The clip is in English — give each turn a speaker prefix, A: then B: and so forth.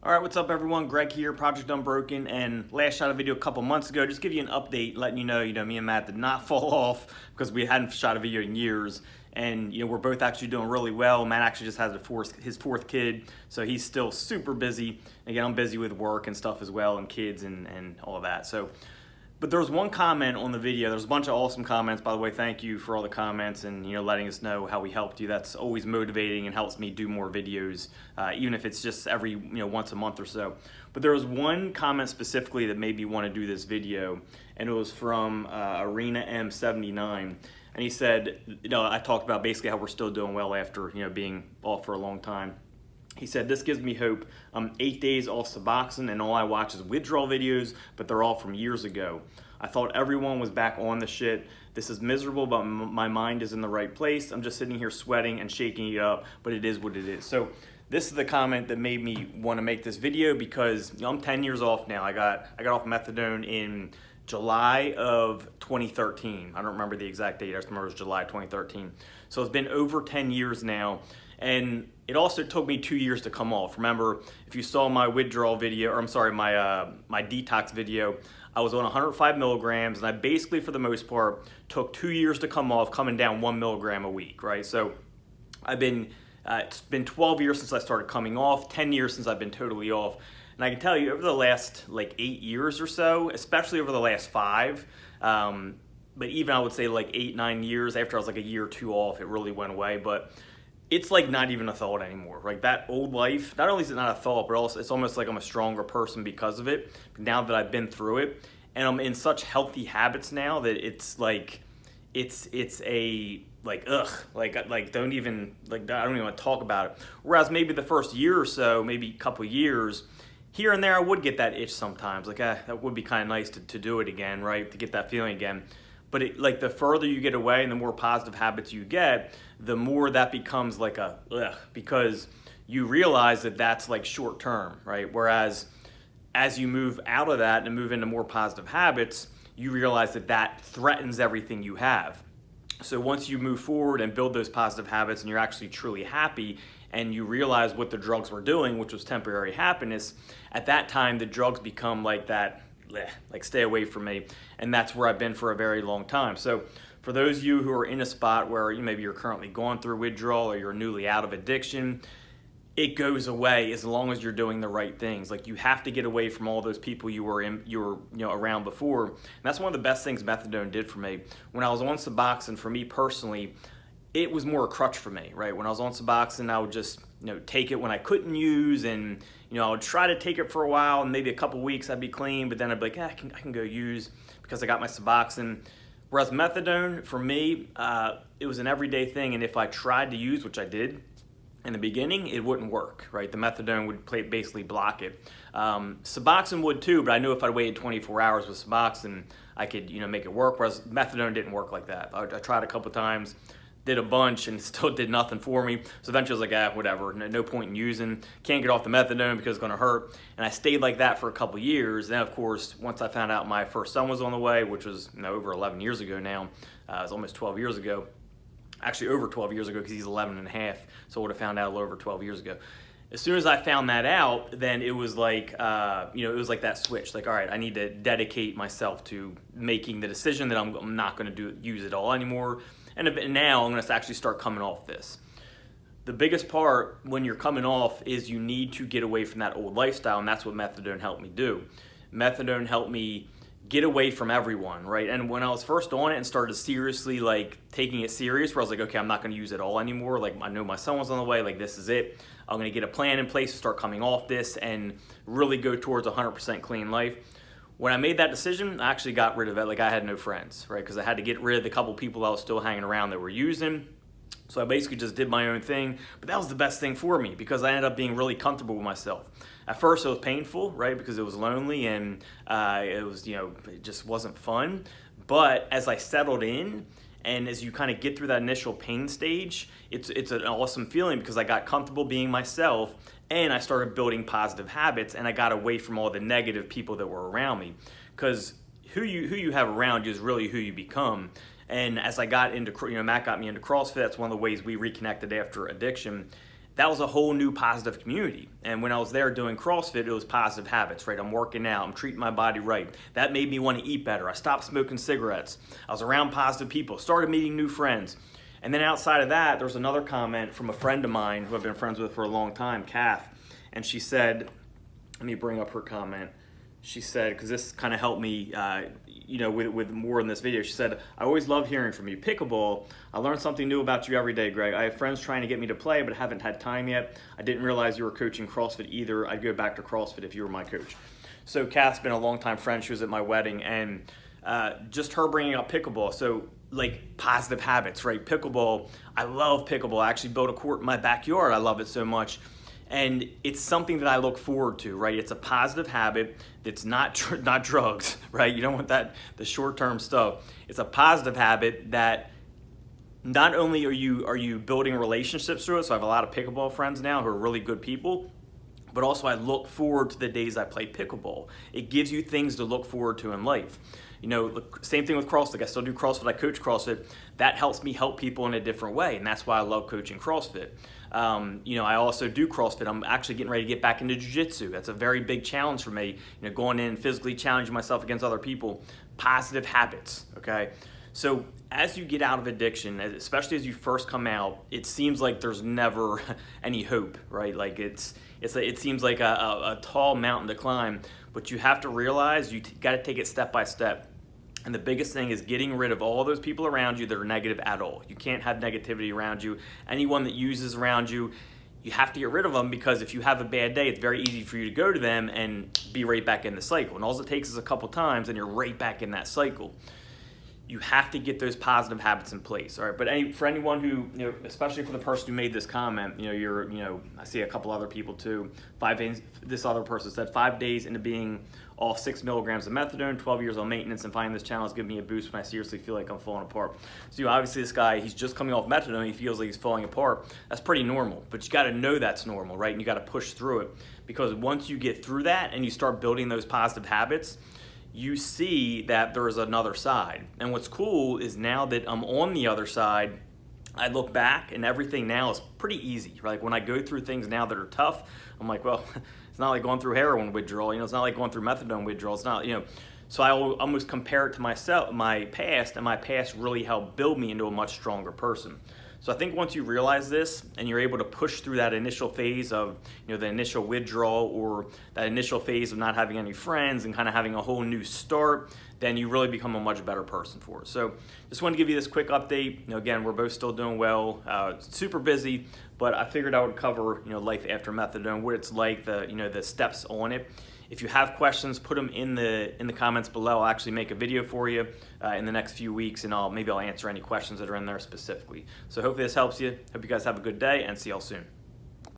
A: All right, what's up everyone? Greg here, Project Unbroken, and last shot a video a couple months ago, just give you an update, letting you know, me and Matt did not fall off because we hadn't shot a video in years, and we're both actually doing really well. Matt actually just has his fourth kid, so he's still super busy. Again, I'm busy with work and stuff as well, and kids and all of that. But there was one comment on the video. There's a bunch of awesome comments, by the way. Thank you for all the comments and letting us know how we helped you. That's always motivating and helps me do more videos, even if it's just every once a month or so. But there was one comment specifically that made me want to do this video, and it was from Arena M79, and he said, I talked about basically how we're still doing well after being off for a long time. He said, "This gives me hope. I'm 8 days off Suboxone and all I watch is withdrawal videos, but they're all from years ago. I thought everyone was back on the shit. This is miserable, but my mind is in the right place. I'm just sitting here sweating and shaking it up, but it is what it is." So this is the comment that made me want to make this video because I'm 10 years off now. I got off methadone in July of 2013. I don't remember the exact date. I just remember it was July 2013. So it's been over 10 years now. And it also took me 2 years to come off. Remember, if you saw my withdrawal video, or I'm sorry, my detox video, I was on 105 milligrams, and I basically, for the most part, took 2 years to come off, coming down 1 milligram a week, right? So it's been 12 years since I started coming off, 10 years since I've been totally off. And I can tell you, over the last 8 years or so, especially over the last 5, but even I would say 8, 9 years, after I was a year or two off, it really went away. But it's not even a thought anymore. That old life, not only is it not a thought, but also it's almost like I'm a stronger person because of it, now that I've been through it. And I'm in such healthy habits now that it's don't even, I don't even want to talk about it. Whereas maybe the first year or so, maybe a couple years, here and there I would get that itch sometimes. That would be kind of nice to do it again, right? To get that feeling again. But the further you get away and the more positive habits you get, the more that becomes because you realize that that's short term, right? Whereas as you move out of that and move into more positive habits, you realize that threatens everything you have. So once you move forward and build those positive habits and you're actually truly happy and you realize what the drugs were doing, which was temporary happiness, at that time the drugs become stay away from me. And that's where I've been for a very long time. So for those of you who are in a spot where maybe you're currently going through withdrawal or you're newly out of addiction, it goes away as long as you're doing the right things. You have to get away from all those people you were around before. And that's one of the best things methadone did for me. When I was on Suboxone, for me personally, it was more a crutch for me, right? When I was on Suboxone, I would just take it when I couldn't use, and I would try to take it for a while, and maybe a couple weeks I'd be clean, but then I'd be I can go use because I got my Suboxone. Whereas methadone, for me, it was an everyday thing, and if I tried to use, which I did in the beginning, it wouldn't work, right? The methadone would basically block it. Suboxone would too, but I knew if I waited 24 hours with Suboxone, I could make it work, whereas methadone didn't work like that. I tried a couple times, did a bunch, and still did nothing for me. So eventually I was whatever, no point in using. Can't get off the methadone because it's gonna hurt. And I stayed like that for a couple years. Then of course, once I found out my first son was on the way, which was over 11 years ago now, it was almost 12 years ago. Actually over 12 years ago because he's 11 and a half. So I would have found out a little over 12 years ago. As soon as I found that out, then it was it was like that switch. All right, I need to dedicate myself to making the decision that I'm not gonna use it all anymore. And now I'm going to actually start coming off this. The biggest part when you're coming off is you need to get away from that old lifestyle, and that's what methadone helped me do. Methadone helped me get away from everyone, right? And when I was first on it and started seriously taking it serious, where I was okay, I'm not going to use it all anymore. I know my son was on the way, this is it. I'm going to get a plan in place to start coming off this and really go towards 100% clean life. When I made that decision, I actually got rid of it. I had no friends, right? Because I had to get rid of the couple people I was still hanging around that were using. So I basically just did my own thing. But that was the best thing for me because I ended up being really comfortable with myself. At first it was painful, right? Because it was lonely and it was, it just wasn't fun. But as I settled in, and as you kind of get through that initial pain stage, it's an awesome feeling because I got comfortable being myself and I started building positive habits and I got away from all the negative people that were around me. Because who you have around you is really who you become. And as I got into, Matt got me into CrossFit. That's one of the ways we reconnected after addiction. that was a whole new positive community. And when I was there doing CrossFit, it was positive habits, right? I'm working out, I'm treating my body right. That made me want to eat better. I stopped smoking cigarettes. I was around positive people, started meeting new friends. And then outside of that, there was another comment from a friend of mine who I've been friends with for a long time, Kath. And she said, let me bring up her comment. She said, because this kind of helped me, with more in this video. She said, I always love hearing from you. Pickleball, I learn something new about you every day, Greg. I have friends trying to get me to play, but haven't had time yet. I didn't realize you were coaching CrossFit either. I'd go back to CrossFit if you were my coach. So Kath's been a longtime friend. She was at my wedding, and just her bringing up pickleball. So like positive habits, right? Pickleball, I love pickleball. I actually built a court in my backyard. I love it so much. And it's something that I look forward to, right? It's a positive habit that's not drugs, right? You don't want the short-term stuff. It's a positive habit that not only are you building relationships through it, so I have a lot of pickleball friends now who are really good people, but also I look forward to the days I play pickleball. It gives you things to look forward to in life. Same thing with CrossFit. I still do CrossFit, I coach CrossFit. That helps me help people in a different way, and that's why I love coaching CrossFit. I also do CrossFit. I'm actually getting ready to get back into jiu-jitsu. That's a very big challenge for me, going in and physically challenging myself against other people. Positive habits, okay? So as you get out of addiction, especially as you first come out, it seems like there's never any hope, right? Like it seems like a tall mountain to climb, but you have to realize you got to take it step by step. And the biggest thing is getting rid of all those people around you that are negative at all. You can't have negativity around you. Anyone that uses around you, you have to get rid of them, because if you have a bad day, it's very easy for you to go to them and be right back in the cycle. And all it takes is a couple times and you're right back in that cycle. You have to get those positive habits in place, all right? But for anyone who, especially for the person who made this comment, I see a couple other people too. 5 days, this other person said, 5 days into being off 6 milligrams of methadone, 12 years on maintenance, and finding this channel has given me a boost when I seriously feel like I'm falling apart. So obviously this guy, he's just coming off methadone, he feels like he's falling apart. That's pretty normal, but you gotta know that's normal, right? And you gotta push through it, because once you get through that and you start building those positive habits, you see that there is another side. And what's cool is now that I'm on the other side, I look back and everything now is pretty easy. Like when I go through things now that are tough, I'm like, well, it's not like going through heroin withdrawal, it's not like going through methadone withdrawal, it's not, So I almost compare it to my past, and my past really helped build me into a much stronger person. So I think once you realize this and you're able to push through that initial phase of, the initial withdrawal, or that initial phase of not having any friends and kind of having a whole new start, then you really become a much better person for it. So just wanted to give you this quick update. Again, we're both still doing well, super busy, but I figured I would cover, life after methadone, what it's like, the steps on it. If you have questions, put them in the comments below. I'll actually make a video for you in the next few weeks, and maybe I'll answer any questions that are in there specifically. So hopefully this helps you. Hope you guys have a good day, and see y'all soon.